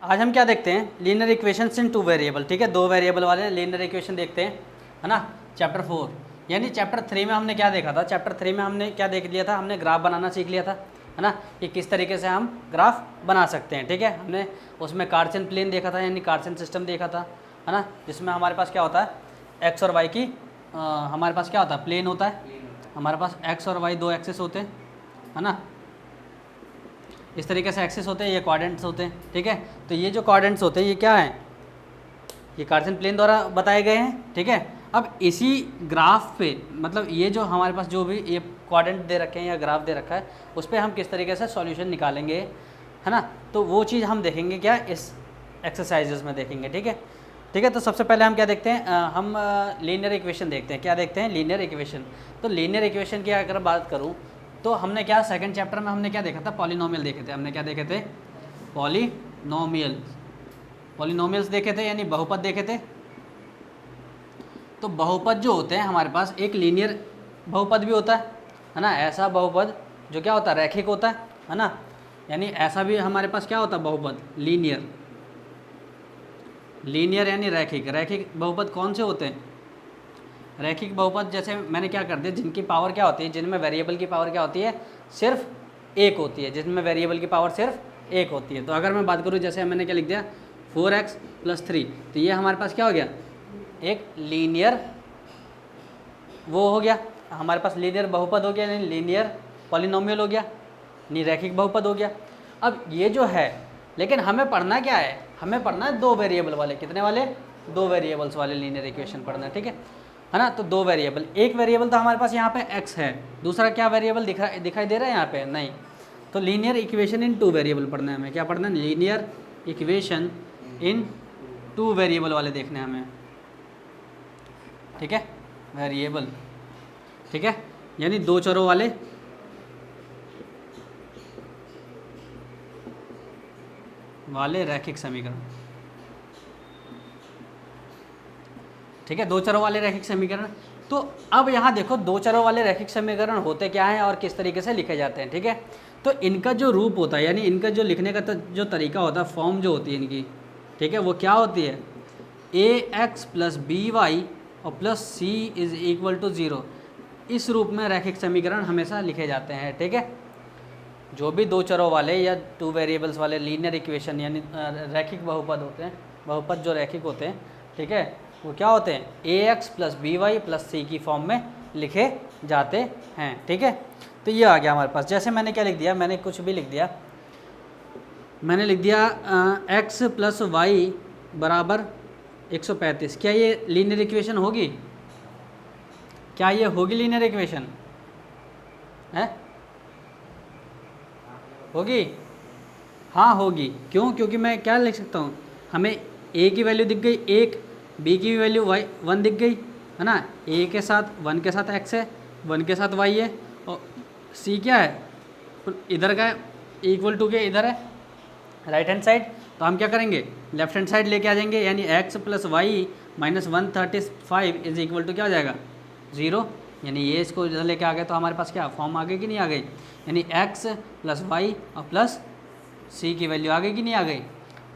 आज हम क्या देखते हैं, लीनियर इक्वेशंस इन टू वेरिएबल। ठीक है, दो वेरिएबल वाले लीनियर इक्वेशन देखते हैं, है ना। चैप्टर 4 यानी चैप्टर 3 में हमने क्या देखा था, चैप्टर 3 में हमने क्या देख लिया था, हमने ग्राफ बनाना सीख लिया था, है ना, कि किस तरीके से हम ग्राफ बना सकते हैं। ठीक है, हमने उसमें कार्टेशियन प्लेन देखा था, यानी कार्टेशियन सिस्टम देखा था, है ना, जिसमें हमारे पास क्या होता है, एक्स और वाई की हमारे पास क्या होता है, प्लेन होता है, हमारे पास एक्स और वाई दो एक्सेस होते हैं, है ना, इस तरीके से एक्सेस होते हैं, ये क्वाड्रेंट्स होते हैं। ठीक है, तो ये जो क्वाड्रेंट्स होते हैं ये क्या हैं, ये कार्टेशियन प्लेन द्वारा बताए गए हैं। ठीक है, अब इसी ग्राफ पे मतलब ये जो हमारे पास जो भी ये क्वाड्रेंट दे रखे हैं या ग्राफ दे रखा है उस पर हम किस तरीके से सॉल्यूशन निकालेंगे, है ना, तो वो चीज़ हम देखेंगे क्या इस एक्सरसाइजेस में देखेंगे। ठीक है, ठीक है, तो सबसे पहले हम क्या देखते हैं, हम लीनियर इक्वेशन देखते हैं। क्या देखते हैं, लीनियर इक्वेशन। तो लीनियर इक्वेशन की अगर बात करूँ तो हमने क्या सेकंड चैप्टर में हमने क्या देखा था, पॉलिनोमियल देखे थे। हमने क्या देखे थे, पॉलिनोमियल्स देखे थे, यानी बहुपद देखे थे। तो बहुपद जो होते हैं हमारे पास, एक लीनियर बहुपद भी होता है ना, ऐसा बहुपद जो क्या होता है, रैखिक होता है ना, यानी ऐसा भी हमारे पास क्या होता है बहुपद, लीनियर यानी रैखिक। रैखिक बहुपद कौन से होते हैं, रैखिक बहुपद जैसे मैंने क्या कर दिया, जिनकी पावर क्या होती है, जिनमें वेरिएबल की पावर क्या होती है, सिर्फ एक होती है, जिनमें वेरिएबल की पावर सिर्फ एक होती है। तो अगर मैं बात करूँ, जैसे मैंने क्या लिख दिया 4x + 3, तो ये हमारे पास क्या हो गया, एक लीनियर वो हो गया, हमारे पास लीनियर बहुपद हो गया, यानी लीनियर पॉलिनोमियल हो गया, यानी रैखिक बहुपद हो गया। अब ये जो है, लेकिन हमें पढ़ना क्या है, हमें पढ़ना है दो वेरिएबल वाले, कितने वाले, दो वेरिएबल्स वाले लीनियर इक्वेशन पढ़ना है। ठीक है ना, तो दो वेरिएबल, एक वेरिएबल तो हमारे पास यहाँ पे x है, दूसरा क्या वेरिएबल दिखाई दे रहा है यहाँ पे, नहीं। तो लीनियर इक्वेशन इन टू वेरिएबल पढ़ना है हमें, क्या पढ़ना है, लीनियर इक्वेशन इन टू वेरिएबल वाले देखने हैं हमें। ठीक है, वेरिएबल, ठीक है, यानी दो चरों वाले रैखिक समीकरण। ठीक है, दो चरों वाले रैखिक समीकरण। तो अब यहाँ देखो, दो चरों वाले रैखिक समीकरण होते क्या हैं और किस तरीके से लिखे जाते हैं। ठीक है, तो इनका जो रूप होता है, यानी इनका जो लिखने का जो तरीका होता है, फॉर्म जो होती है इनकी, ठीक है, वो क्या होती है, ax + by और + c = 0। इस रूप में रैखिक समीकरण हमेशा लिखे जाते हैं। ठीक है, जो भी दो चरों वाले या टू वेरिएबल्स वाले लीनियर इक्वेशन यानी रैखिक बहुपद होते हैं, बहुपद जो रैखिक होते हैं, ठीक है, वो क्या होते हैं, ax + by + c की फॉर्म में लिखे जाते हैं। ठीक है, तो ये आ गया हमारे पास। जैसे मैंने क्या लिख दिया, मैंने कुछ भी लिख दिया, मैंने लिख दिया x + y = 135। क्या ये लीनियर इक्वेशन होगी, क्या ये होगी लीनियर इक्वेशन है, होगी, हाँ होगी। क्यों, क्योंकि मैं क्या लिख सकता हूँ, हमें a की वैल्यू दिख गई 1, b की वैल्यू 1 दिख गई, है ना, a के साथ 1 के साथ x है, 1 के साथ y है, और c क्या है, इधर का = के इधर है राइट हैंड साइड। तो हम क्या करेंगे, लेफ्ट हैंड साइड लेके आ जाएंगे, यानी x + y - 135 = क्या हो जाएगा, 0। यानी ये इसको इधर लेके आ गए तो हमारे पास क्या फॉर्म आ गई कि नहीं आ गई, यानी x + y और +c की वैल्यू आ गई कि नहीं आ गई।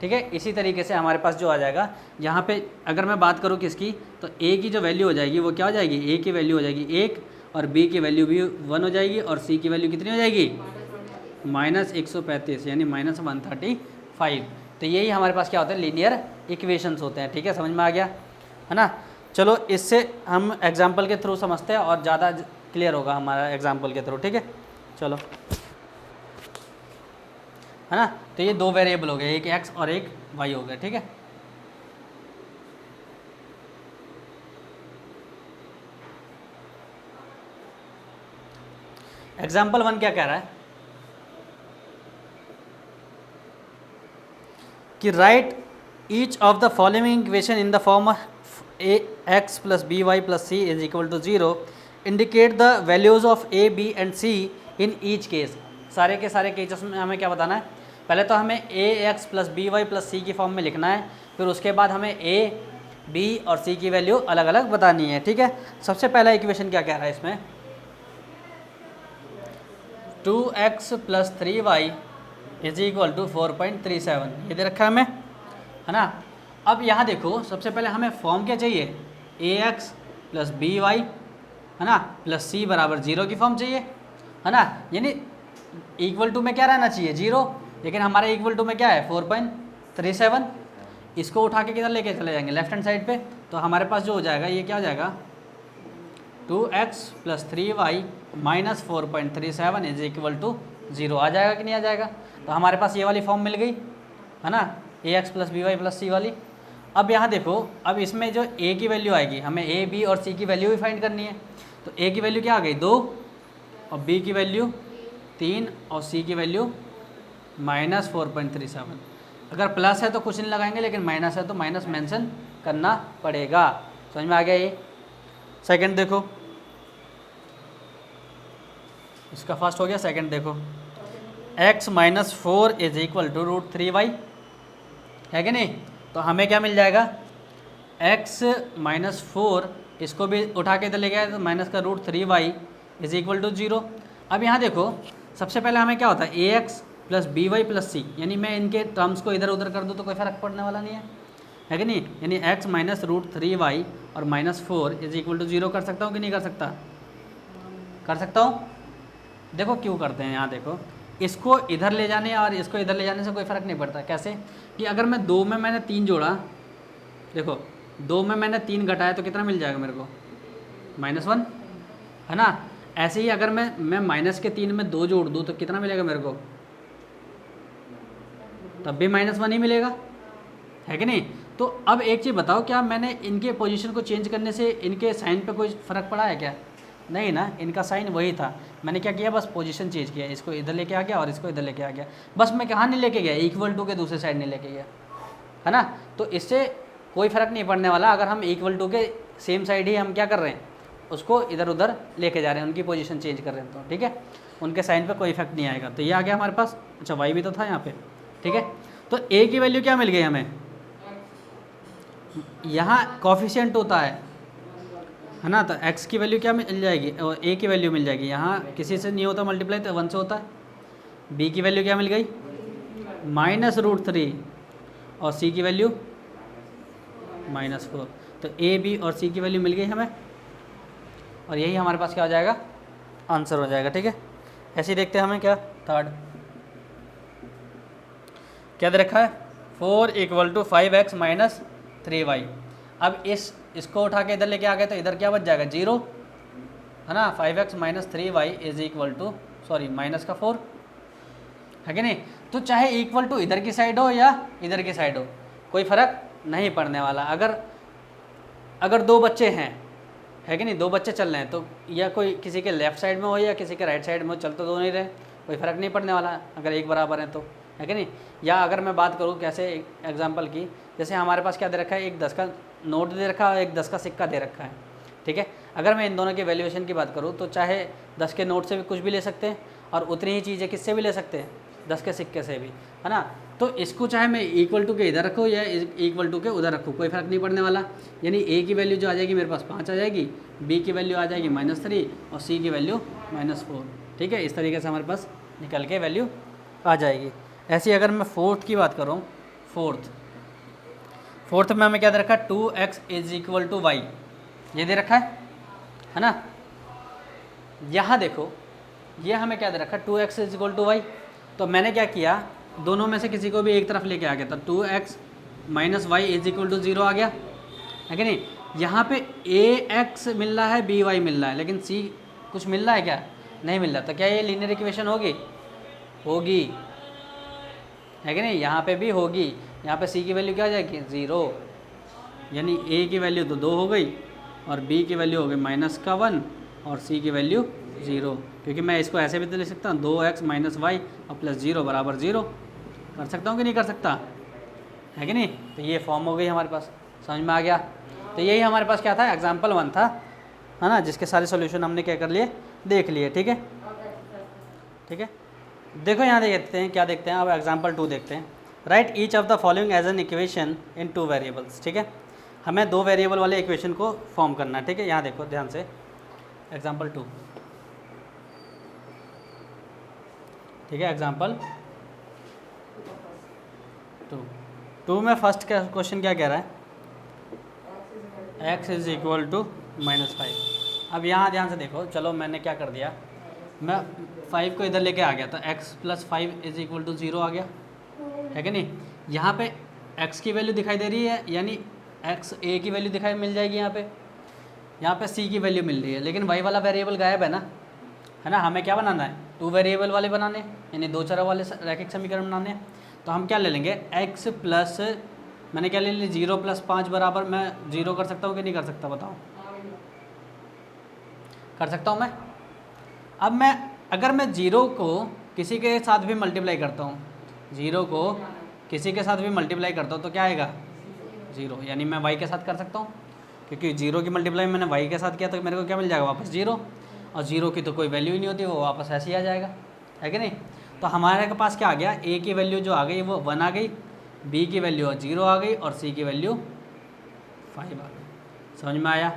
ठीक है, इसी तरीके से हमारे पास जो आ जाएगा, यहाँ पे अगर मैं बात करूँ किसकी, तो a की जो वैल्यू हो जाएगी वो क्या हो जाएगी, a की वैल्यू हो जाएगी 1, और b की वैल्यू भी 1 हो जाएगी, और c की वैल्यू कितनी हो जाएगी, -135, यानी -135। तो यही हमारे पास क्या होता है, लीनियर इक्वेशंस होते हैं। ठीक है, समझ में आ गया, है ना। चलो इससे हम एग्जाम्पल के थ्रू समझते हैं और ज़्यादा क्लियर होगा हमारा एग्जाम्पल के थ्रू। ठीक है, चलो, है ना। तो ये दो वेरिएबल हो गए, एक x और एक y हो गए। ठीक है, एग्जाम्पल 1 क्या कह रहा है कि right each of the following equation in the form of ax + by + c = 0, indicate the values of a, b and c in each case. सारे के सारे केसेस में हमें क्या बताना है, पहले तो हमें ax + by + c की फॉर्म में लिखना है, फिर उसके बाद हमें a, b और c की वैल्यू अलग अलग बतानी है। ठीक है, सबसे पहला इक्वेशन क्या कह रहा है इसमें, 2x + 3y is equal to 4.37, ये दे रखा है हमें, है ना। अब यहाँ देखो सबसे पहले हमें फॉर्म क्या चाहिए, ए एक्स प्लस बी वाई, है ना, प्लस सी बराबर 0 की फॉर्म चाहिए, है ना। यानी इक्वल टू में क्या रहना चाहिए 0, लेकिन हमारे इक्वल टू में क्या है 4.37। इसको उठा के किधर लेके चले जाएंगे, लेफ्ट हैंड साइड पे, तो हमारे पास जो हो जाएगा ये क्या हो जाएगा 2x plus 3y minus 4.37 is equal to 0 आ जाएगा कि नहीं आ जाएगा। तो हमारे पास ये वाली फॉर्म मिल गई, है ना, a x plus b y plus c वाली। अब यहाँ देखो, अब इसमें जो a की वैल्यू आएगी, हमें a b और c की वैल्यू भी फाइंड करनी है। तो a की वैल्यू क्या आ गई 2, और b की वैल्यू 3, और c की वैल्यू माइनस 4.37। अगर प्लस है तो कुछ नहीं लगाएंगे, लेकिन माइनस है तो माइनस मेंशन करना पड़ेगा। समझ में आ गया ये। सेकंड देखो, इसका फर्स्ट हो गया, सेकंड देखो, x minus 4 is equal to √3y, है कि नहीं। तो हमें क्या मिल जाएगा, x माइनस 4, इसको भी उठा के इधर ले गया तो माइनस का √3y इज इक्वल टू 0। अब यहाँ देखो सबसे पहले हमें क्या होता है a x plus b y plus c, यानी मैं इनके टर्म्स को इधर उधर कर दूँ तो कोई फ़र्क पड़ने वाला नहीं है कि नहीं। यानी x माइनस √3y और माइनस 4 इज इक्वल टू 0 कर सकता हूँ कि नहीं कर सकता, कर सकता हूँ। देखो क्यों करते हैं, यहाँ देखो, इसको इधर ले जाने और इसको इधर ले जाने से कोई फ़र्क नहीं पड़ता। कैसे कि अगर मैं 2 में मैंने 3 जोड़ा, देखो 2 में मैंने 3 घटाया तो कितना मिल जाएगा मेरे को -1, है ना। ऐसे ही अगर मैं माइनस के 3 में 2 जोड़ दूँ तो कितना मिलेगा मेरे को, तब भी -1 ही मिलेगा, है कि नहीं। तो अब एक चीज़ बताओ, क्या मैंने इनके पोजीशन को चेंज करने से इनके साइन पे कोई फ़र्क पड़ा है क्या, नहीं ना, इनका साइन वही था। मैंने क्या किया, बस पोजीशन चेंज किया, इसको इधर लेके आ गया और इसको इधर लेके आ गया, बस मैं कहाँ नहीं लेके गया, इक्वल टू के दूसरे साइड नहीं लेके गया, है ना। तो इससे कोई फ़र्क नहीं पड़ने वाला, अगर हम इक्वल टू के सेम साइड ही हम क्या कर रहे हैं, उसको इधर उधर लेके जा रहे हैं, उनकी पोजीशन चेंज कर रहे हैं, तो ठीक है, उनके साइन पे कोई इफेक्ट नहीं आएगा। तो ये आ गया हमारे पास। अच्छा वाई भी तो था यहाँ पे, ठीक है। तो ए की वैल्यू क्या मिल गई हमें, यहाँ कॉफिशिएंट होता है ना, तो x की वैल्यू क्या मिल जाएगी, और a की वैल्यू मिल जाएगी, यहाँ किसी से नहीं होता मल्टीप्लाई तो 1 से होता है। b की वैल्यू क्या मिल गई -√3, और c की वैल्यू -4। तो a b और c की वैल्यू मिल गई हमें, और यही हमारे पास क्या हो जाएगा, आंसर हो जाएगा, ठीक है। ऐसे ही देखते हैं हमें क्या थर्ड क्या दे रखा है, 4 = 5x माइनस 3y। अब इसको उठा के इधर लेके आ गए तो इधर क्या बच जाएगा 0, है ना। 5x minus 3y is equal to minus का 4, है कि नहीं। तो चाहे इक्वल टू इधर की साइड हो या इधर की साइड हो, कोई फ़र्क नहीं पड़ने वाला। अगर 2 बच्चे हैं, है कि नहीं, 2 बच्चे चल रहे हैं, तो या कोई किसी के लेफ़्ट साइड में हो या किसी के राइट साइड में हो, चल तो दोनों ही रहे, कोई फ़र्क नहीं पड़ने वाला अगर एक बराबर हैं तो, है कि नहीं। या अगर मैं बात करूँ कैसे एग्जांपल की, जैसे हमारे पास क्या दे रखा है, एक 10 का नोट दे रखा है और एक 10 का सिक्का दे रखा है, ठीक है। अगर मैं इन दोनों की वैल्यूएशन की बात करूँ तो चाहे 10 के नोट से भी कुछ भी ले सकते हैं, और उतनी ही चीज़ें किससे भी ले सकते हैं, 10 के सिक्के से भी, है ना। तो इसको चाहे मैं इक्वल टू के इधर रखूँ या इक्वल टू के उधर रखूँ, कोई फ़र्क नहीं पड़ने वाला। यानी ए की वैल्यू जो आ जाएगी मेरे पास 5 आ जाएगी, बी की वैल्यू आ जाएगी -3 और सी की वैल्यू -4, ठीक है। इस तरीके से हमारे पास निकल के वैल्यू आ जाएगी। ऐसी अगर मैं फोर्थ की बात करूँ, फोर्थ में हमें क्या दे रखा है, 2x = y, ये दे रखा है ना। यहाँ देखो ये हमें क्या दे रखा है, 2x = y। तो मैंने क्या किया, दोनों में से किसी को भी एक तरफ लेके आ गया, तो 2x माइनस y = 0 आ गया, है कि नहीं। यहाँ पे ax मिल रहा है, by मिल रहा है, लेकिन c कुछ मिल रहा है क्या, नहीं मिल रहा। तो क्या ये लीनियर इक्वेशन होगी, है कि नहीं। यहाँ पे भी होगी, यहाँ पे c की वैल्यू क्या आ जाएगी 0, यानी a की वैल्यू तो 2 हो गई और b की वैल्यू हो गई -1 और c की वैल्यू 0, क्योंकि मैं इसको ऐसे भी तो लिख सकता हूँ 2x माइनस y और +0 = 0, कर सकता हूँ कि नहीं कर सकता, है कि नहीं। तो ये फॉर्म हो गई हमारे पास, समझ में आ गया। तो यही हमारे पास क्या था, एग्जाम्पल 1 था, है ना, जिसके सारे सोल्यूशन हमने क्या कर लिए, देख लिए, ठीक है। देखो यहाँ देखते हैं क्या देखते हैं, अब एग्जाम्पल 2 देखते हैं। Write each of the following as an equation in 2 variables, ठीक है। हमें 2 वेरिएबल वाले इक्वेशन को फॉर्म करना है, ठीक है। यहाँ देखो ध्यान से, एग्जाम्पल 2, ठीक है। एग्जाम्पल टू में फर्स्ट क्वेश्चन क्या कह रहा है, x इज इक्वल टू -5। अब यहाँ ध्यान से देखो, चलो मैंने क्या कर दिया, मैं 5 को इधर लेके आ गया तो x + 5 इज इक्वल टू 0 आ गया, है कि नहीं। यहाँ पे x की वैल्यू दिखाई दे रही है, यानी x a की वैल्यू दिखाई मिल जाएगी यहाँ पे c की वैल्यू मिल रही है, लेकिन y वाला वेरिएबल गायब है ना, है ना। हमें क्या बनाना है, 2 वेरिएबल वाले बनाने, यानी 2 चर वाले रैखिक समीकरण बनाने हैं। तो हम क्या ले लेंगे, x प्लस, मैंने क्या ले लिया 0 + 5 बराबर, मैं 0 कर सकता हूँ कि नहीं कर सकता, बताओ। कर सकता हूँ मैं। अब मैं अगर मैं 0 को किसी के साथ भी मल्टीप्लाई करता हूँ, 0 को किसी के साथ भी मल्टीप्लाई करता हूँ तो क्या आएगा 0, यानी मैं y के साथ कर सकता हूँ, क्योंकि 0 की मल्टीप्लाई मैंने y के साथ किया तो मेरे को क्या मिल जाएगा वापस 0, और 0 की तो कोई वैल्यू ही नहीं होती, वो वापस ऐसे ही आ जाएगा, है कि नहीं। तो हमारे के पास क्या आ गया, a की वैल्यू जो आ गई वो 1 आ गई, b की वैल्यू 0 आ गई और c की वैल्यू 5 आ गई। समझ में आया।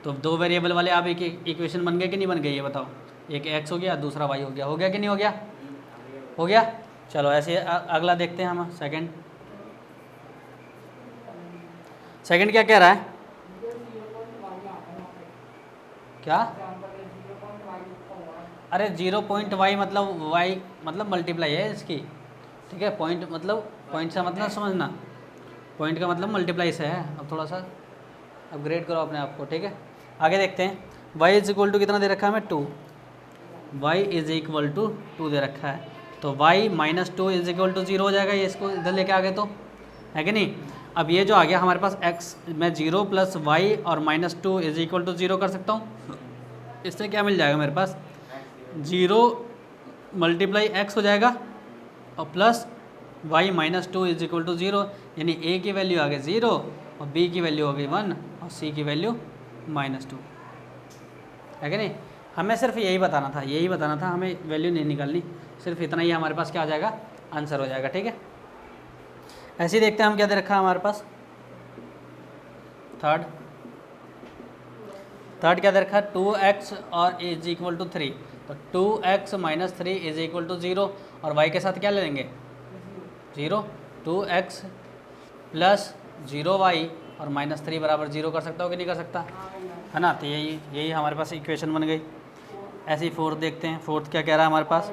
तो 2 वेरिएबल वाले आप एक इक्वेशन बन गए कि नहीं बन गए, ये बताओ। एक x हो गया, दूसरा y हो गया कि नहीं हो गया, हो गया। चलो ऐसे अगला देखते हैं हम, सेकंड क्या कह रहा है, क्या, अरे 0.y मतलब मल्टीप्लाई है इसकी, ठीक है। पॉइंट मतलब, पॉइंट से मतलब समझना, पॉइंट का मतलब मल्टीप्लाई से है। अब थोड़ा सा अपग्रेड करो अपने आप को, ठीक है। आगे देखते हैं, y इज इक्वल टू कितना दे रखा है हमें 2, y इज इक्वल टू 2 दे रखा है, तो y - 2 इज इक्वल टू 0 हो जाएगा, ये इसको इधर लेके आ गए तो, है कि नहीं। अब ये जो आ गया हमारे पास x, मैं 0 + y और -2 इज इक्वल टू 0 कर सकता हूँ। इससे क्या मिल जाएगा मेरे पास, 0 × x हो जाएगा और plus y - 2 is equal to 0, यानी a की वैल्यू आ गई 0 और b की वैल्यू हो गई 1 और c की वैल्यू -2, है कि नहीं। हमें सिर्फ यही बताना था, हमें वैल्यू नहीं निकालनी, सिर्फ इतना ही हमारे पास क्या आ जाएगा, आंसर हो जाएगा, ठीक है। ऐसे ही देखते हैं हम क्या दे रखा है हमारे पास, थर्ड क्या दे रखा है, 2x और इज इक्वल टू 3, तो 2x - 3 इज इक्वल टू 0, और y के साथ क्या ले लेंगे 0, 2x प्लस 0y और -3 बराबर 0 कर सकता हो कि नहीं कर सकता, है ना। तो यही हमारे पास इक्वेशन बन गई। ऐसे ही फोर्थ देखते हैं, फोर्थ क्या कह रहा है हमारे पास,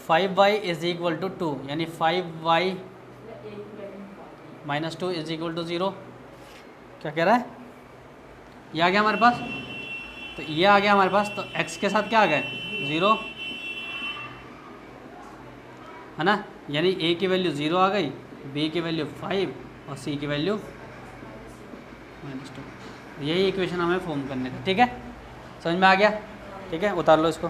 5y इज इक्वल टू 2, यानी 5y - 2 इज इक्वल टू 0, क्या कह रहा है, ये आ गया हमारे पास। तो ये आ गया हमारे पास, तो x के साथ क्या आ गया 0, है ना, यानी a की वैल्यू 0 आ गई, b की वैल्यू 5 और c की वैल्यू -2। यही इक्वेशन हमें फॉर्म करने का, ठीक है। समझ में आ गया, ठीक है, उतार लो इसको।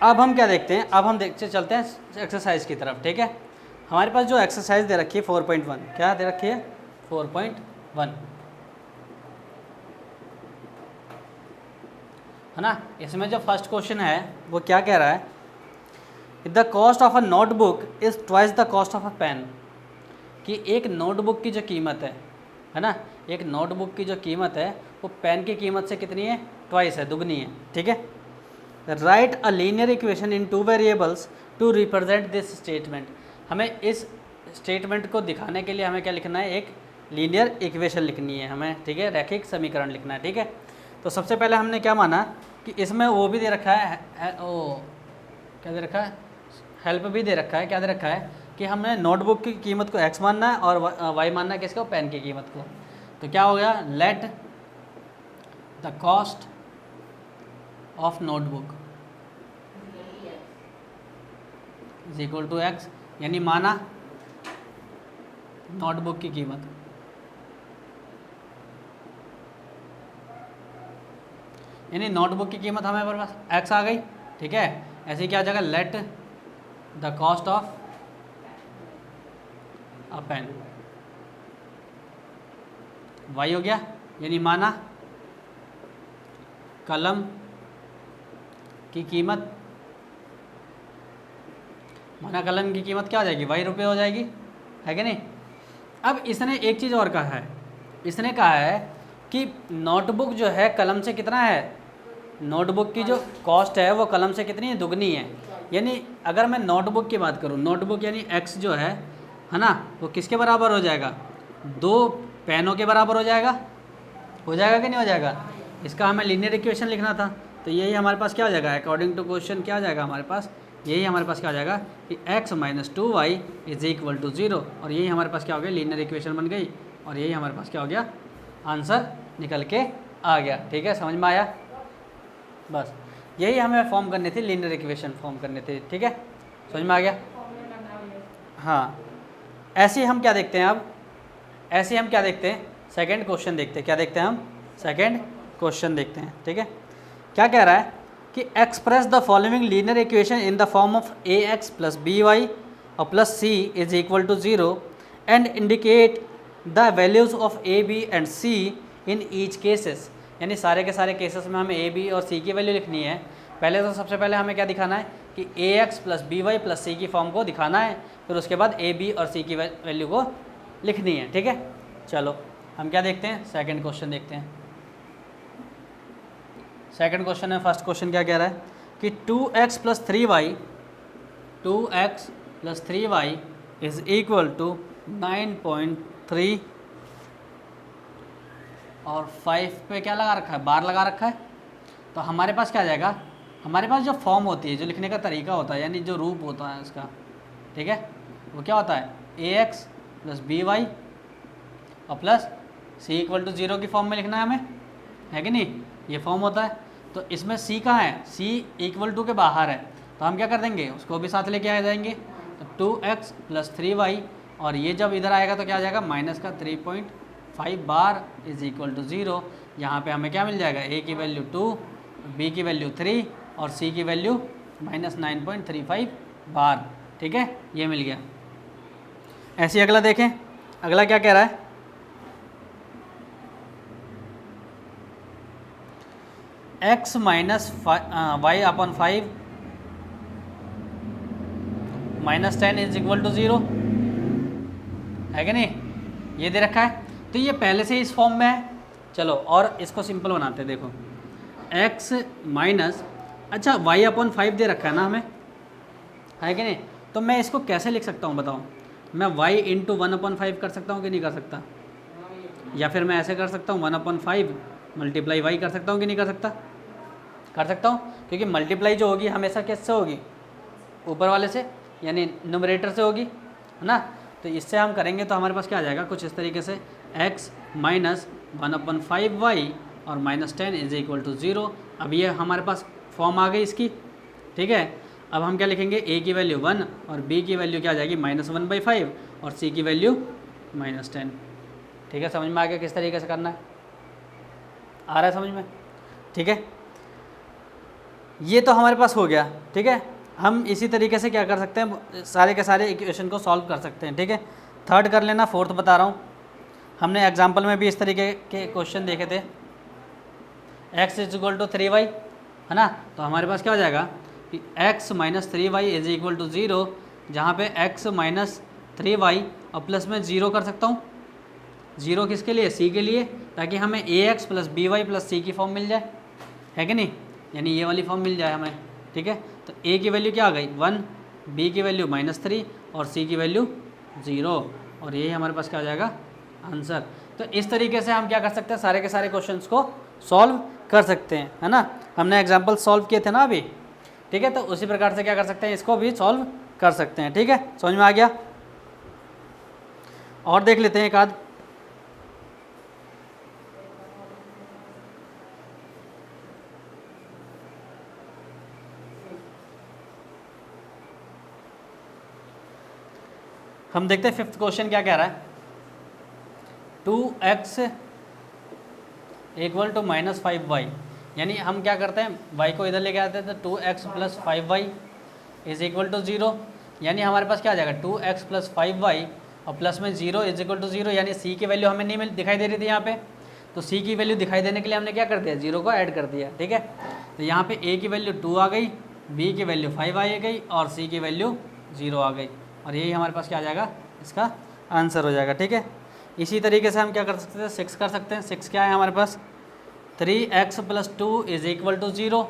अब हम क्या देखते हैं, अब हम देखते चलते हैं एक्सरसाइज की तरफ, ठीक है। हमारे पास जो एक्सरसाइज दे रखी है 4.1, क्या दे रखी है 4.1, है ना। इसमें जो फर्स्ट क्वेश्चन है वो क्या कह रहा है, the cost of a notebook is twice the cost of a pen, कि एक नोटबुक की जो कीमत है ना, एक नोटबुक की जो कीमत है वो पेन की कीमत से कितनी है, ट्वाइस है, दुगनी है, ठीक है। Write a linear equation in 2 variables to represent this statement, हमें इस स्टेटमेंट को दिखाने के लिए हमें क्या लिखना है, एक लीनियर इक्वेशन लिखनी है हमें, ठीक है, रैखिक समीकरण लिखना है, ठीक है। तो सबसे पहले हमने क्या माना कि इसमें वो भी दे रखा है, क्या दे रखा है, हेल्प भी दे रखा है, क्या दे रखा है कि हमने नोटबुक की कीमत को x मानना है और y मानना है किसको, पेन की कीमत को। तो क्या हो गया, let the cost of notebook is equal to x, यानी माना नोटबुक की कीमत, यानी नोटबुक की कीमत हमें पास x आ गई, ठीक है। ऐसे ही क्या आ जाएगा, let the cost of a pen, y हो गया, यानी माना कलम की कीमत, माना कलम की कीमत क्या हो जाएगी, ₹y हो जाएगी, है कि नहीं। अब इसने एक चीज़ और कहा है, इसने कहा है कि नोटबुक जो है कलम से कितना है, नोटबुक की जो कॉस्ट है वो कलम से कितनी है, दुगनी है, यानी अगर मैं नोटबुक की बात करूँ, नोटबुक यानी x जो है ना, वो किसके बराबर हो जाएगा, 2 पेनों के बराबर हो जाएगा कि नहीं हो जाएगा। इसका हमें लीनियर इक्वेशन लिखना था, तो यही हमारे पास क्या हो जाएगा, अकॉर्डिंग टू क्वेश्चन क्या हो जाएगा हमारे पास, यही हमारे पास क्या हो जाएगा कि x - 2y = 0, और यही हमारे पास क्या हो गया, लीनियर इक्वेशन बन गई, और यही हमारे पास क्या हो गया, आंसर निकल के आ गया। ठीक है, समझ में आया। बस यही हमें फॉर्म करनी थी, लीनियर इक्वेशन फॉर्म करनी थी। ठीक है, समझ में आ गया। हाँ, ऐसे हम क्या देखते हैं, अब ऐसे हम क्या देखते हैं, सेकंड क्वेश्चन देखते हैं। क्या देखते हैं हम, सेकंड क्वेश्चन देखते हैं। ठीक है, क्या कह रहा है कि express the following linear equation in the form of ax + by और +c = 0 and indicate the values of a, b and c in each cases. यानी सारे के सारे केसेस में हमें a, b और c की वैल्यू लिखनी है। पहले तो सबसे पहले हमें क्या दिखाना है कि ax + by + c की फॉर्म को दिखाना है, फिर उसके बाद a, b और c की वैल्यू को लिखनी है। ठीक है, चलो हम क्या देखते हैं, सेकंड क्वेश्चन देखते हैं। सेकंड क्वेश्चन है, फर्स्ट क्वेश्चन क्या कह रहा है कि 2x + 3y = 9.3 और 5 पे क्या लगा रखा है, बार लगा रखा है। तो हमारे पास क्या आ जाएगा, हमारे पास जो फॉर्म होती है, जो लिखने का तरीका होता है, यानी जो रूप होता है उसका, ठीक है, वो क्या होता है, ax + by और c = 0 की फॉर्म में लिखना है हमें, है कि नहीं, ये फॉर्म होता है। तो इसमें c कहाँ है, c = के बाहर है, तो हम क्या कर देंगे, उसको भी साथ लेके आ जाएंगे। तो 2x + 3y, और ये जब इधर आएगा तो क्या आ जाएगा, -3.5 बार = 0। यहाँ पे हमें क्या मिल जाएगा, a की वैल्यू 2, b की वैल्यू 3 और c की वैल्यू -9.35 बार। ठीक है, ये मिल गया। ऐसे अगला देखें, अगला क्या कह रहा है, x - y/5 -10 = 0, है कि नहीं, ये दे रखा है। तो ये पहले से इस फॉर्म में है। चलो और इसको सिंपल बनाते हैं। देखो x माइनस, अच्छा y/5 दे रखा है ना हमें, है कि नहीं, तो मैं इसको कैसे लिख सकता हूँ बताओ, मैं y × 1/5 कर सकता हूँ कि नहीं कर सकता, या फिर मैं ऐसे कर सकता हूँ 1/5 × y कर सकता हूँ कि नहीं कर सकता, कर सकता हूँ, क्योंकि मल्टीप्लाई जो होगी हमेशा किससे होगी, ऊपर वाले से, यानी न्यूमरेटर से होगी, है ना। तो इससे हम करेंगे तो हमारे पास क्या आ जाएगा, कुछ इस तरीके से x - 1/5y और -10 = 0। अब ये हमारे पास फॉर्म आ गई इसकी। ठीक है, अब हम क्या लिखेंगे, a की वैल्यू 1 और b की वैल्यू क्या आ जाएगी, -1/5 और c की वैल्यू -10। ठीक है, समझ में आ गया किस तरीके से करना है, आ रहा है समझ में। ठीक है, ये तो हमारे पास हो गया। ठीक है, हम इसी तरीके से क्या कर सकते हैं, सारे के सारे इक्वेशन को सॉल्व कर सकते हैं। ठीक है, थर्ड कर लेना, फोर्थ बता रहा हूँ। हमने एग्जाम्पल में भी इस तरीके के क्वेश्चन देखे थे, x = 3y, है ना, तो हमारे पास क्या हो जाएगा कि x - 3y = 0, जहाँ पे x - 3y और प्लस में 0 कर सकता हूँ। 0 किसके लिए, c के लिए, ताकि हमें ax + by + c की फॉर्म मिल जाए, है कि नहीं, यानी ये वाली फॉर्म मिल जाए हमें। ठीक है, तो a की वैल्यू क्या आ गई 1, b की वैल्यू -3 और c की वैल्यू 0, और यही हमारे पास क्या आ जाएगा, आंसर। तो इस तरीके से हम क्या कर सकते हैं, सारे के सारे क्वेश्चंस को सॉल्व कर सकते हैं, है ना। हमने एग्जांपल सॉल्व किए थे ना अभी। ठीक है, तो उसी प्रकार से क्या कर सकते हैं, इसको भी सॉल्व कर सकते हैं। ठीक है, समझ में आ गया। और देख लेते हैं एक आध। हम देखते हैं फिफ्थ क्वेश्चन क्या कह रहा है, 2x = -5y, यानी हम क्या करते हैं, y को इधर लेके आते हैं, तो 2x + 5y = 0, यानी हमारे पास क्या आ जाएगा 2x + 5y और प्लस में 0 = 0, यानी c की वैल्यू हमें नहीं दिखाई दे रही थी यहाँ पे, तो c की वैल्यू दिखाई देने के लिए हमने क्या कर दिया, 0 को ऐड कर दिया। ठीक है, तो यहाँ पे a की वैल्यू 2 आ गई, b की वैल्यू 5 आ गई और c की वैल्यू 0 आ गई, और यही हमारे पास क्या आ जाएगा, इसका आंसर हो जाएगा। ठीक है, इसी तरीके से हम क्या कर सकते हैं, 6 कर सकते हैं। 6 क्या है हमारे पास, 3x + 2 = 0,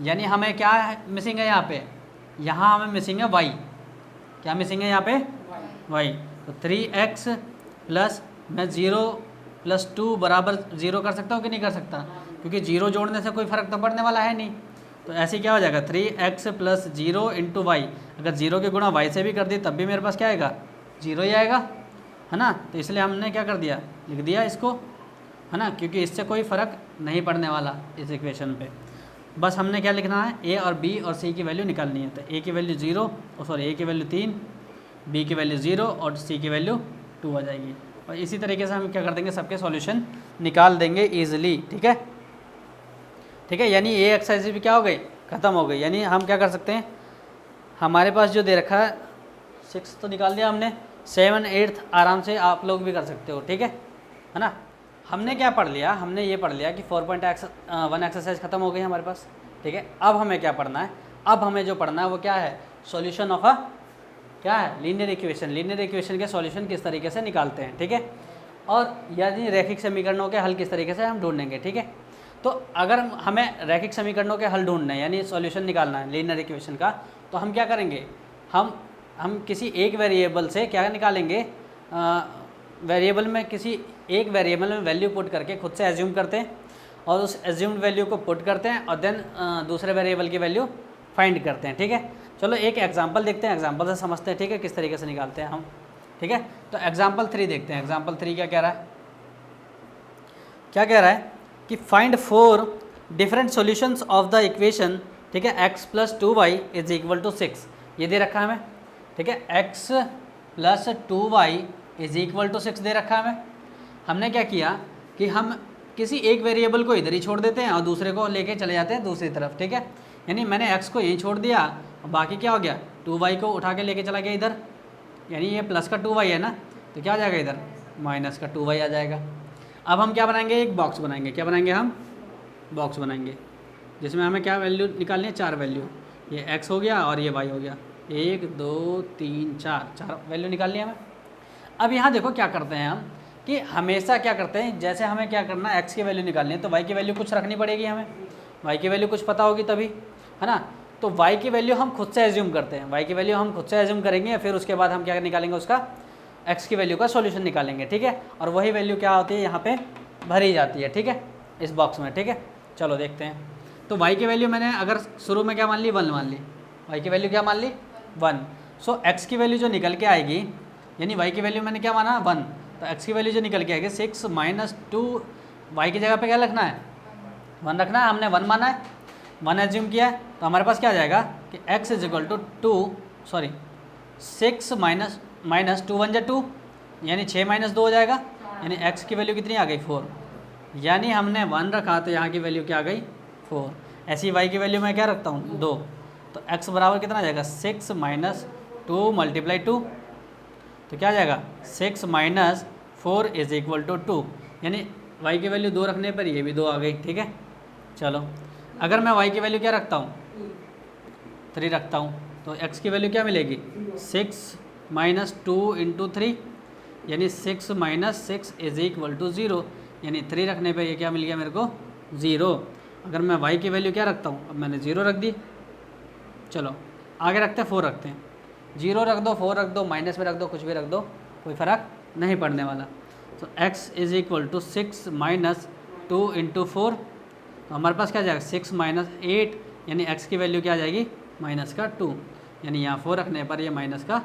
यानी हमें क्या मिसिंग है यहाँ पे, यहाँ हमें मिसिंग है y, क्या मिसिंग है यहाँ पे y। तो 3x प्लस मैं 0 प्लस 2 बराबर 0 कर सकता हूँ कि नहीं कर सकता, क्योंकि 0 जोड़ने से कोई फ़र्क तो पड़ने वाला है नहीं। तो ऐसे क्या हो जाएगा 3x प्लस 0 इंटू वाई, अगर 0 के गुणा y से भी कर दी तब भी मेरे पास क्या आएगा 0 ही आएगा, है ना। तो इसलिए हमने क्या कर दिया, लिख दिया इसको, है ना, क्योंकि इससे कोई फ़र्क नहीं पड़ने वाला इस इक्वेशन पे। बस हमने क्या लिखना है, a और b और c की वैल्यू निकालनी है। तो a की वैल्यू 0, सॉरी a की वैल्यू 3, b की वैल्यू 0 और c की वैल्यू 2 आ जाएगी। और इसी तरीके से हम क्या कर देंगे, सबके सॉल्यूशन निकाल देंगे ईजिली, ठीक है। ठीक है, यानी ये एक्सरसाइज भी क्या हो गई, ख़त्म हो गई। यानी हम क्या कर सकते हैं, हमारे पास जो दे रखा है 6 तो निकाल दिया हमने, 7, 8 आराम से आप लोग भी कर सकते हो, ठीक है ना। हमने क्या पढ़ लिया, हमने ये पढ़ लिया कि 4.1 एक्सरसाइज ख़त्म हो गई हमारे पास, ठीक है। अब हमें क्या पढ़ना है, अब हमें जो पढ़ना है वो क्या है, सॉल्यूशन ऑफ अ क्या है, लीनियर इक्वेशन। लीनियर इक्वेशन के सॉल्यूशन किस तरीके से निकालते हैं, ठीक है। और यानी रैखिक समीकरणों के हल किस तरीके से हम ढूंढेंगे, ठीक है। तो अगर हमें रैखिक समीकरणों के हल ढूंढना है यानी सॉल्यूशन निकालना है लीनियर इक्वेशन का, तो हम क्या करेंगे, हम किसी एक वेरिएबल से क्या निकालेंगे, वेरिएबल में किसी एक वेरिएबल में वैल्यू पुट करके खुद से एज्यूम करते हैं और उस एज्यूम्ड वैल्यू को पुट करते हैं और देन दूसरे वेरिएबल की वैल्यू फाइंड करते हैं, ठीक है। चलो एक एग्जांपल देखते हैं, एग्जांपल से समझते हैं, ठीक है, किस तरीके से निकालते हैं हम, ठीक है। तो एग्जांपल 3 देखते हैं। एग्जांपल 3 क्या कह रहा है, क्या कह रहा है कि find 4 different solutions of the equation, ठीक है, x plus 2y is equal to 6। ये दे रखा है हमें, ठीक है, x plus 2y is equal to 6 दे रखा है हमें। हमने क्या किया कि हम किसी एक वेरिएबल को इधर ही छोड़ देते हैं और दूसरे को लेके चले जाते हैं दूसरी तरफ, ठीक है। यानी मैंने x को यहीं छोड़ दिया और बाकी क्या हो गया, 2y को उठा के लेके चला गया इधर, यानी ये प्लस का 2y है ना, तो क्या आ जाएगा इधर माइनस का 2y आ जाएगा। अब हम क्या बनाएंगे, एक बॉक्स बनाएंगे, क्या बनाएंगे हम, बॉक्स बनाएंगे जिसमें हमें क्या वैल्यू निकालनी है, 4 वैल्यू, ये x हो गया और ये y हो गया, 1 2 3 4 वैल्यू निकालनी है हमें। अब यहाँ देखो क्या करते हैं हम कि हमेशा क्या करते हैं, जैसे हमें क्या करना है, x की वैल्यू निकालनी है तो y की वैल्यू कुछ रखनी पड़ेगी हमें, y की वैल्यू कुछ पता होगी तभी, है ना। तो y की वैल्यू हम खुद से एज्यूम करते हैं, y की वैल्यू हम खुद से एज्यूम करेंगे, फिर उसके बाद हम क्या निकालेंगे, उसका x की वैल्यू का सॉल्यूशन निकालेंगे, ठीक है। और वही वैल्यू क्या होती है, यहाँ पे भरी जाती है, ठीक है, इस बॉक्स में, ठीक है। चलो देखते हैं। तो y की वैल्यू मैंने अगर शुरू में क्या मान ली, 1 मान ली, y की वैल्यू क्या मान ली 1। सो x की वैल्यू जो निकल के आएगी, यानी y की वैल्यू मैंने क्या माना 1, तो x की वैल्यू जो निकल के आएगी 6 माइनस 2, y की जगह पे क्या रखना है 1 रखना है, हमने 1 माना है, 1 एज्यूम किया है, तो हमारे पास क्या आ जाएगा कि x is equal to 6 minus 2 1 2, यानी 6 माइनस 2 हो जाएगा, यानी x की वैल्यू कितनी आ गई 4, यानी हमने 1 रखा तो यहाँ की वैल्यू क्या आ गई 4। ऐसी y की वैल्यू मैं क्या रखता हूँ 2, तो x बराबर कितना आ जाएगा 6 माइनस 2 मल्टीप्लाई 2, तो क्या आ जाएगा 6 माइनस 4 इज इक्वल टू 2, यानी y की वैल्यू 2 रखने पर ये भी 2 आ गई, ठीक है। चलो अगर मैं y की वैल्यू क्या रखता हूँ 3 रखता हूँ, तो x की वैल्यू क्या मिलेगी 6 माइनस 2 इंटू 3, यानी 6 माइनस 6 इज इक्वल टू 0, यानी 3 रखने पे ये क्या मिल गया मेरे को 0। अगर मैं y की वैल्यू क्या रखता हूँ, अब मैंने 0 रख दी, चलो आगे रखते हैं 4 रखते हैं, 0 रख दो 4 रख दो माइनस में रख दो कुछ भी रख दो, कोई फ़र्क नहीं पड़ने वाला। तो x is equal to 6 minus 2 into 4, तो हमारे पास क्या आ जाएगा 6 माइनस 8, यानी x की वैल्यू क्या आ जाएगी माइनस का 2, यानी यहाँ 4 रखने पर ये माइनस का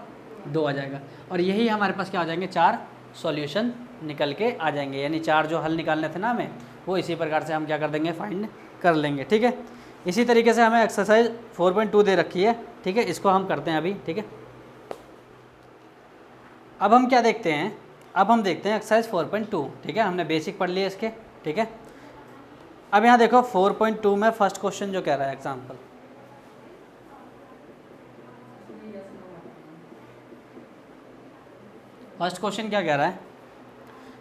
2 आ जाएगा। और यही हमारे पास क्या आ जाएंगे 4 सॉल्यूशन निकल के आ जाएंगे, यानी 4 जो हल निकालने थे ना हमें, वो इसी प्रकार से हम क्या कर देंगे फाइंड कर लेंगे, ठीक है। इसी तरीके से हमें एक्सरसाइज 4.2 दे रखी है, ठीक है, इसको हम करते हैं अभी, ठीक है। अब हम क्या देखते हैं, अब हम देखते हैं एक्सरसाइज 4.2, ठीक है, हमने बेसिक पढ़ लिए इसके, ठीक है। अब यहाँ देखो 4.2 में फर्स्ट क्वेश्चन जो कह रहा है एग्जाम्पल, फर्स्ट क्वेश्चन क्या कह रहा है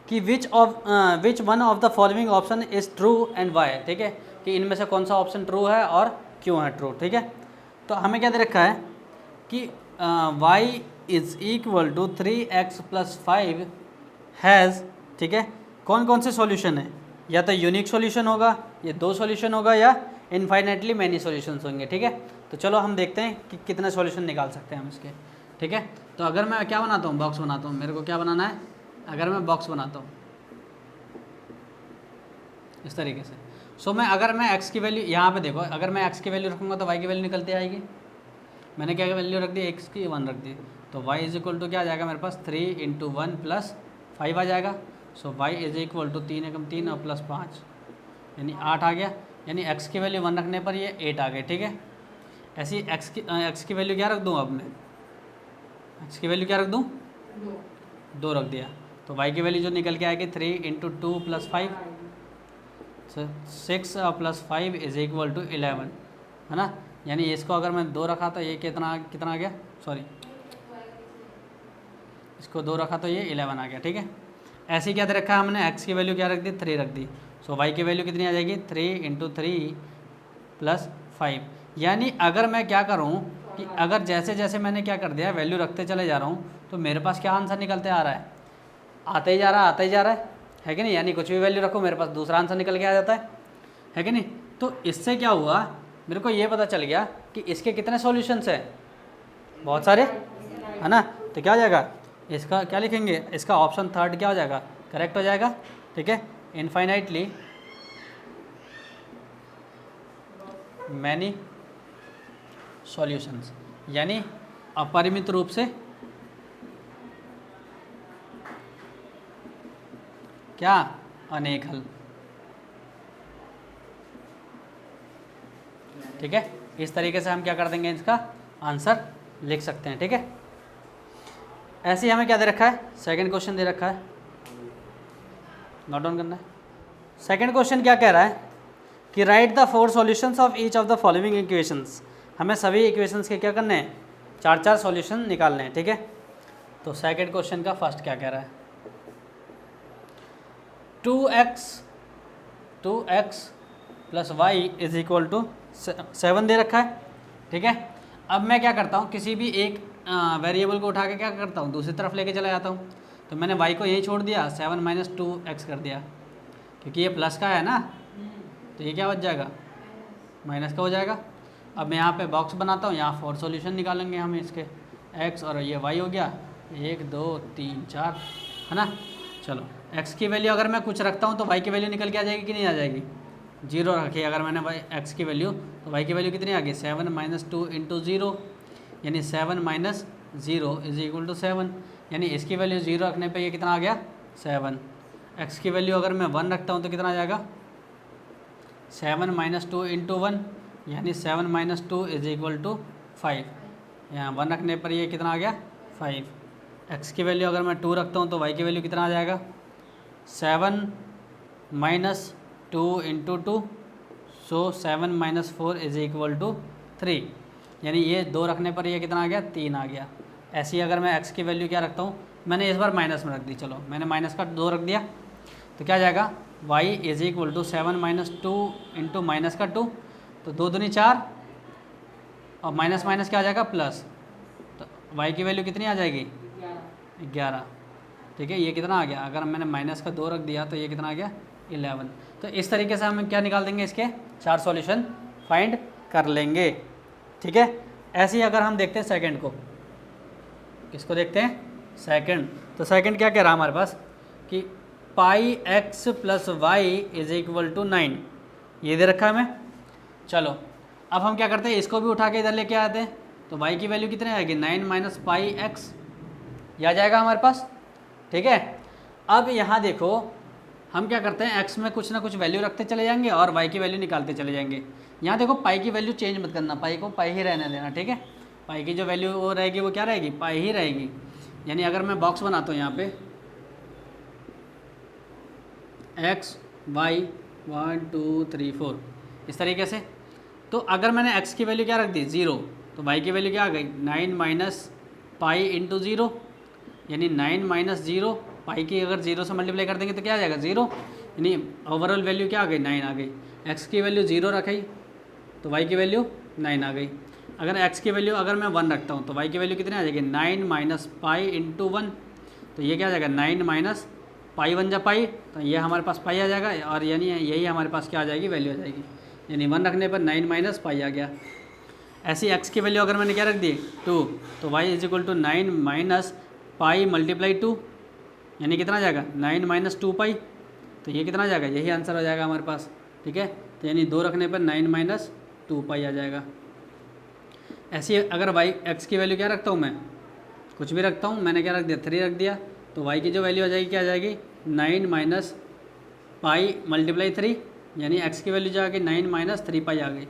कि which one of the following option is true and why, ठीक है, कि इनमें से कौन सा ऑप्शन ट्रू है और क्यों है ट्रू, ठीक है। तो हमें क्या दे रखा है कि y is equal to 3x plus 5 has, ठीक है, कौन कौन से सॉल्यूशन है, या तो यूनिक सॉल्यूशन होगा, या 2 सॉल्यूशन होगा, या इनफाइनेटली मैनी सॉल्यूशंस होंगे, ठीक है। तो चलो हम देखते हैं कि कितने सॉल्यूशन निकाल सकते हैं हम इसके, ठीक है। तो अगर मैं क्या बनाता हूँ, बॉक्स बनाता हूँ, मेरे को क्या बनाना है, अगर मैं बॉक्स बनाता हूँ इस तरीके से, सो अगर मैं x की वैल्यू यहाँ पे देखो, अगर मैं x की वैल्यू रखूँगा तो y की वैल्यू निकलती आएगी। मैंने क्या वैल्यू रख दी, x की 1 रख दी, तो y इज इक्वल टू क्या आ जाएगा मेरे पास 3 × 1 + 5 आ जाएगा। सो y इज इक्वल टू 3 × 3 और +5 यानी 8 आ गया। यानी x की वैल्यू 1 रखने पर ये 8 आ गए, ठीक है। ऐसी x की वैल्यू क्या रख दूँ, अब मैं x की वैल्यू क्या रख दूँ, 2 रख दिया, तो y की वैल्यू जो निकल के आएगी 3 × 2 + 5, 6 + 5 इज इक्वल टू 11, है ना। यानी इसको अगर मैं 2 रखा तो ये कितना आ गया, सॉरी इसको 2 रखा तो ये 11 आ गया, ठीक है। ऐसे ही क्या दे रखा है हमने, x की वैल्यू क्या रख दी, 3 रख दी, सो y की वैल्यू कितनी आ जाएगी 3 × 3 + 5। यानी अगर मैं क्या करूँ कि अगर जैसे जैसे मैंने क्या कर दिया, वैल्यू रखते चले जा रहा हूँ, तो मेरे पास क्या आंसर निकलते आ रहा है, आते ही जा रहा है कि नहीं। यानी कुछ भी वैल्यू रखो मेरे पास दूसरा आंसर निकल के आ जाता है कि नहीं। तो इससे क्या हुआ, मेरे को ये पता चल गया कि इसके कितने सॉल्यूशंस है, बहुत सारे, है ना। तो क्या हो जाएगा, इसका क्या लिखेंगे, इसका ऑप्शन 3 क्या हो जाएगा, करेक्ट हो जाएगा, ठीक है। इनफाइनाइटली मैनी सॉल्यूशंस, यानी अपरिमित रूप से क्या, अनेक हल, ठीक है। इस तरीके से हम क्या कर देंगे, इसका आंसर लिख सकते हैं, ठीक है। ऐसे ही हमें क्या दे रखा है, सेकंड क्वेश्चन दे रखा है, नोट डाउन करना है। सेकंड क्वेश्चन क्या कह रहा है कि right the 4 solutions of each of the following equations. हमें सभी इक्वेशंस के क्या करने हैं, 4 सॉल्यूशन निकालने हैं, ठीक है। तो सेकंड क्वेश्चन का फर्स्ट क्या कह रहा है, 2x + y is equal to 7 दे रखा है, ठीक है। अब मैं क्या करता हूँ, किसी भी एक वेरिएबल को उठा के क्या करता हूँ, दूसरी तरफ लेके चला जाता हूँ। तो मैंने y को यही छोड़ दिया, 7 - 2x कर दिया, क्योंकि ये प्लस का है ना, तो ये क्या बच जाएगा, माइनस का हो जाएगा। अब मैं यहाँ पे बॉक्स बनाता हूँ, यहाँ 4 सॉल्यूशन निकालेंगे हम इसके, x और ये y हो गया, 1 2 3 4, है ना। चलो x की वैल्यू अगर मैं कुछ रखता हूँ तो y की वैल्यू निकल के आ जाएगी कि नहीं आ जाएगी, 0 रखी अगर मैंने x की वैल्यू, तो y की वैल्यू कितनी आ गई, 7 - 2 × 0, यानी 7 - 0 इज इक्वल टू 7। यानी इसकी वैल्यू 0 रखने पे ये कितना आ गया, 7। x की वैल्यू अगर मैं 1 रखता हूँ तो कितना आ जाएगा, 7 - 2 × 1, यानी 7 - 2 इज इक्वल टू 5। यहाँ 1 रखने पर ये कितना आ गया, 5। x की वैल्यू अगर मैं 2 रखता हूँ तो y की वैल्यू कितना आ जाएगा, 7 - 2 × 2, सो 7 - 4 इज इक्वल टू 3। यानी ये 2 रखने पर ये कितना आ गया, 3 आ गया। ऐसे ही अगर मैं x की वैल्यू क्या रखता हूँ, मैंने इस बार माइनस में रख दी, चलो मैंने माइनस का 2 रख दिया, तो क्या आ जाएगा, y is equal to 7 - 2 × minus का 2, तो 2 दूनी 4 और माइनस माइनस क्या आ जाएगा, प्लस, तो y की वैल्यू कितनी आ जाएगी, 11, ठीक है। ये कितना आ गया, अगर मैंने माइनस का 2 रख दिया तो ये कितना आ गया, 11। तो इस तरीके से हम क्या निकाल देंगे, इसके 4 सॉल्यूशन फाइंड कर लेंगे, ठीक है। ऐसे ही अगर हम देखते हैं सेकंड को, किसको देखते हैं, सेकंड। तो सेकंड क्या कह रहा है हमारे पास कि πx + y is equal to 9, ये दे रखा है हमें। चलो अब हम क्या करते हैं, इसको भी उठा के इधर लेके आते हैं, तो y की वैल्यू कितनी आएगी, 9 - πx, ये आ जाएगा हमारे पास, ठीक है। अब यहाँ देखो हम क्या करते हैं, x में कुछ ना कुछ वैल्यू रखते चले जाएंगे और y की वैल्यू निकालते चले जाएंगे। यहाँ देखो पाई की वैल्यू चेंज मत करना, पाई को पाई ही रहने देना, ठीक है। पाई की जो वैल्यू वो रहेगी वो क्या रहेगी, पाई ही रहेगी। यानी अगर मैं बॉक्स बनाता हूँ यहाँ पे x y 1 2 3 4 इस तरीके से, तो अगर मैंने x की वैल्यू क्या रख दी, 0, तो y की वैल्यू क्या आ गई, 9 - π × 0, यानी 9 - 0, पाई की अगर 0 से मल्टीप्लाई कर देंगे तो क्या आ जाएगा, 0, यानी ओवरऑल वैल्यू क्या आ गई, 9 आ गई। x की वैल्यू 0 रखी तो y की वैल्यू 9 आ गई। अगर x की वैल्यू अगर मैं 1 रखता हूँ तो y की वैल्यू कितनी आ जाएगी, 9 - π × 1, तो ये क्या आ जाएगा, 9 - पाई 1 जा पाई, तो ये हमारे पास पाई आ जाएगा, और यानी यही हमारे पास क्या आ जाएगी, वैल्यू आ जाएगी। यानी 1 रखने पर 9 - पाई आ गया। ऐसी x की वैल्यू अगर मैंने क्या रख दी 2, तो y is equal to 9 minus pi multiply 2, यानी कितना आ जाएगा 9 माइनस 2 पाई, तो ये कितना आ जाएगा, यही आंसर हो जाएगा हमारे पास। ठीक है, तो यानी 2 रखने पर 9 माइनस 2 पाई आ जाएगा। ऐसी अगर y x की वैल्यू क्या रखता हूँ मैं, कुछ भी रखता हूँ, मैंने क्या रख दिया 3 रख दिया, तो y की जो वैल्यू आ जाएगी क्या आ जाएगी 9 माइनस पाई मल्टीप्लाई 3, यानी x की वैल्यू जो आ गई 9 माइनस 3 पाई आ गई।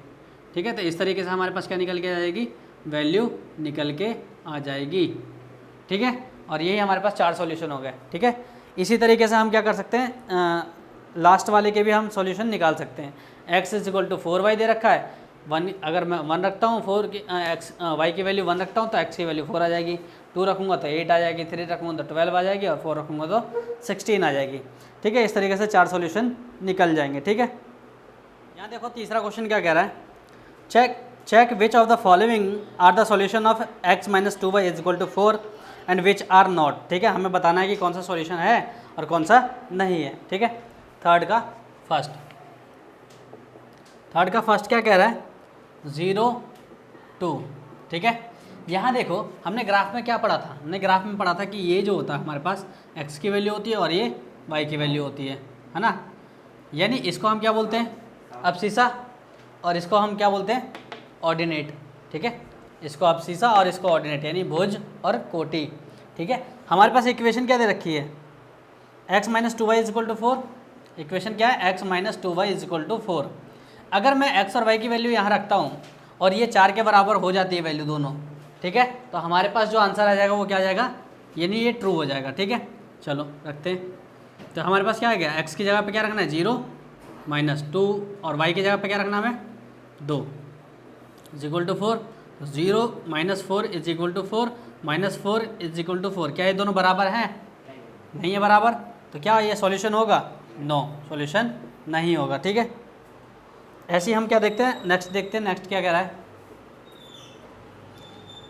ठीक है, तो इस तरीके से हमारे पास क्या निकल के आ जाएगी, वैल्यू निकल के आ जाएगी। ठीक है, और यही हमारे पास 4 सॉल्यूशन हो गए। ठीक है, इसी तरीके से हम क्या कर सकते हैं, लास्ट वाले के भी हम सॉल्यूशन निकाल सकते हैं। x is equal to 4y दे रखा है, 1 अगर मैं 1 रखता हूँ, 4 की y की वैल्यू 1 रखता हूँ तो x की वैल्यू 4 आ जाएगी, 2 रखूँगा तो 8 आ जाएगी, 3 रखूँगा तो 12 आ जाएगी, और 4 रखूँगा तो 16 आ जाएगी। ठीक है, इस तरीके से 4 सॉल्यूशन निकल जाएंगे। ठीक है, यहाँ देखो तीसरा क्वेश्चन क्या कह रहा है, check which of the following are the solution of x minus 2y is equal to 4 and which are not. ठीक है, हमें बताना है कि कौन सा सॉल्यूशन है और कौन सा नहीं है। ठीक है, थर्ड का फर्स्ट क्या कह रहा है, 0 2। ठीक है, यहाँ देखो हमने ग्राफ में क्या पढ़ा था, हमने ग्राफ में पढ़ा था कि ये जो होता है हमारे पास x की वैल्यू होती है और ये y की वैल्यू होती है ना, यानी इसको हम क्या बोलते हैं अबसीसा, और इसको हम क्या बोलते हैं ऑर्डिनेट। ठीक है, इसको अबसीसा और इसको ऑर्डिनेट, यानी भुज और कोटि। ठीक है, हमारे पास इक्वेशन क्या दे रखी है, x minus 2y is equal to 4। Equation क्या है, x minus 2y is equal to 4। अगर मैं x और y की वैल्यू यहाँ रखता हूँ और ये 4 के बराबर हो जाती है वैल्यू दोनों, ठीक है, तो हमारे पास जो आंसर आ जाएगा वो क्या आ जाएगा, यानी ये ट्रू हो जाएगा। ठीक है, चलो रखते हैं। तो हमारे पास क्या आ गया, x की जगह पे क्या रखना है 0 माइनस 2, और y की जगह पे क्या रखना है हमें 2 is equal to 4। 0 minus 4 is equal to 4, minus 4 is equal to 4। क्या ये दोनों बराबर हैं, नहीं है बराबर, तो क्या ये सॉल्यूशन होगा, नो सॉल्यूशन नहीं होगा। ठीक है, ऐसे ही हम क्या देखते हैं, नेक्स्ट देखते हैं, नेक्स्ट क्या कह रहा है,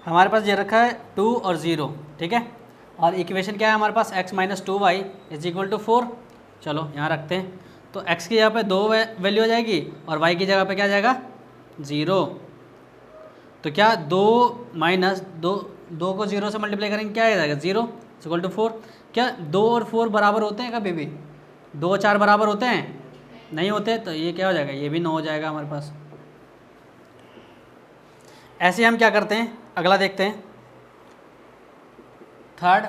हमारे पास ये रखा है 2 और 0। ठीक है, और इक्वेशन क्या है हमारे पास, x minus 2y is equal to 4। चलो यहाँ रखते हैं, तो x की जगह पे 2 वैल्यू हो जाएगी और y की जगह पे क्या आ जाएगा 0। तो क्या 2 माइनस 2 को 0 से मल्टीप्लाई करेंगे क्या आ जाएगा 0 इज इक्वल टू 4। क्या 2 और 4 बराबर होते हैं कभी भी, 2 और 4 बराबर होते हैं, नहीं होते, तो ये क्या हो जाएगा, ये भी 9 हो जाएगा हमारे पास। ऐसे हम क्या करते हैं, अगला देखते हैं, थर्ड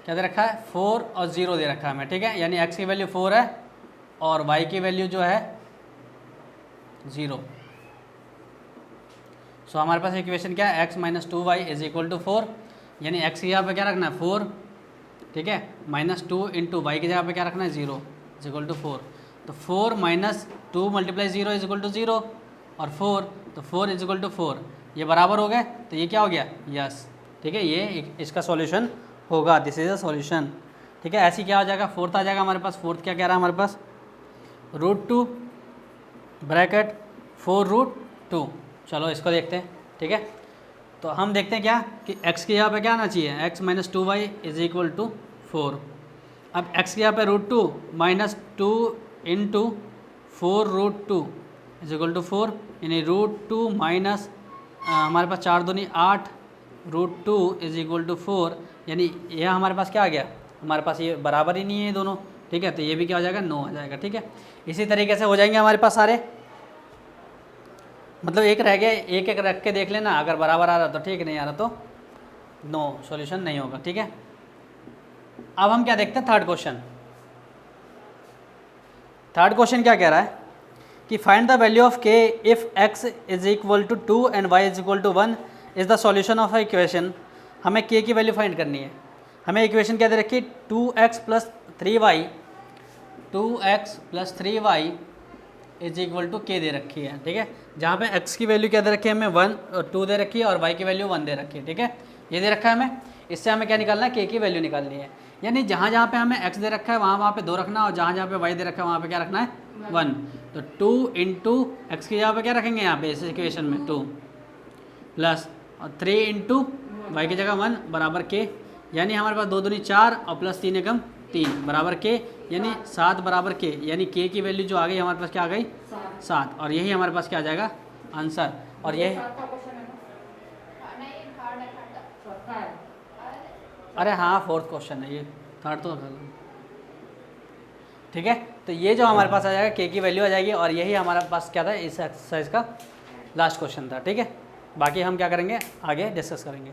क्या दे रखा है 4 और 0 दे रखा है हमें। ठीक है, यानी x की वैल्यू 4 है और y की वैल्यू जो है 0। सो हमारे पास इक्वेशन क्या है, x minus 2y is equal to 4, यानी x की जगह पे क्या रखना है 4। ठीक है, माइनस 2 इंटू वाई की जगह पे क्या रखना है 0 इज इक्वल टू 4। तो 4 माइनस 2 मल्टीप्लाई 0 इज इक्वल टू 0, और 4 तो 4 इज इक्वल टू 4, ये बराबर हो गए, तो ये क्या हो गया यस। ठीक है, ये इसका सॉल्यूशन होगा, दिस इज अ सॉल्यूशन। ठीक है, ऐसी क्या हो जाएगा, फोर्थ आ जाएगा हमारे पास। फोर्थ क्या कह रहा है हमारे पास, √2 ब्रैकेट 4√2। चलो इसको देखते हैं। ठीक है, तो हम देखते हैं क्या कि x की जगह पे क्या आना चाहिए, x minus 2y is equal to 4। अब x की जगह पे √2 minus 2 into 4√2 is equal to 4, यानी √2 माइनस हमारे पास 4 दूनी 8 √2 इज इक्वल टू 4, यानी यह हमारे पास क्या आ गया, हमारे पास ये बराबर ही नहीं है ये दोनों। ठीक है, तो ये भी क्या हो जाएगा 9 आ जाएगा। ठीक है, इसी तरीके से हो जाएंगे हमारे पास सारे, मतलब एक रह गया, एक एक रख के देख लेना, अगर बराबर आ रहा तो ठीक, नहीं आ रहा तो नो सॉल्यूशन नहीं होगा। ठीक है, अब हम क्या देखते हैं थर्ड क्वेश्चन। थर्ड क्वेश्चन क्या कह रहा है कि find the value of k if x is equal to 2 and y is equal to 1 is the solution of equation. हमें k की वैल्यू फाइंड करनी है। हमें इक्वेशन क्या दे रखी है 2x plus 3y is equal to k दे रखी है। ठीक है, जहाँ पे x की वैल्यू क्या दे रखी है हमें 2 दे रखी है और y की वैल्यू 1 दे रखी है। ठीक है, ये दे रखा है हमें, इससे हमें क्या निकालना है, k की वैल्यू निकालनी है। यानी जहाँ जहाँ पे हमें x दे रखा है वहाँ पे 2 रखना, और जहाँ जहाँ पे y दे रखा है वहाँ पे क्या रखना है 1। तो 2 इंटू एक्स की जगह पे क्या रखेंगे यहाँ पे इस इक्वेशन में 2 प्लस और 3 इंटू वाई की जगह 1 बराबर k, यानी हमारे पास 2 दूनी 4 और प्लस 3 एकम 3 बराबर k, यानी 7 बराबर k, यानी k की वैल्यू जो आ गई हमारे पास क्या आ गई 7, और यही हमारे पास क्या आ जाएगा आंसर। और यही अरे हाँ, फोर्थ क्वेश्चन है ये, थर्ड तो गलत। ठीक है, तो ये जो हमारे पास आ जाएगा के की वैल्यू आ जाएगी, और यही हमारे पास क्या था इस एक्सरसाइज का लास्ट क्वेश्चन था। ठीक है, बाकी हम क्या करेंगे आगे डिस्कस करेंगे।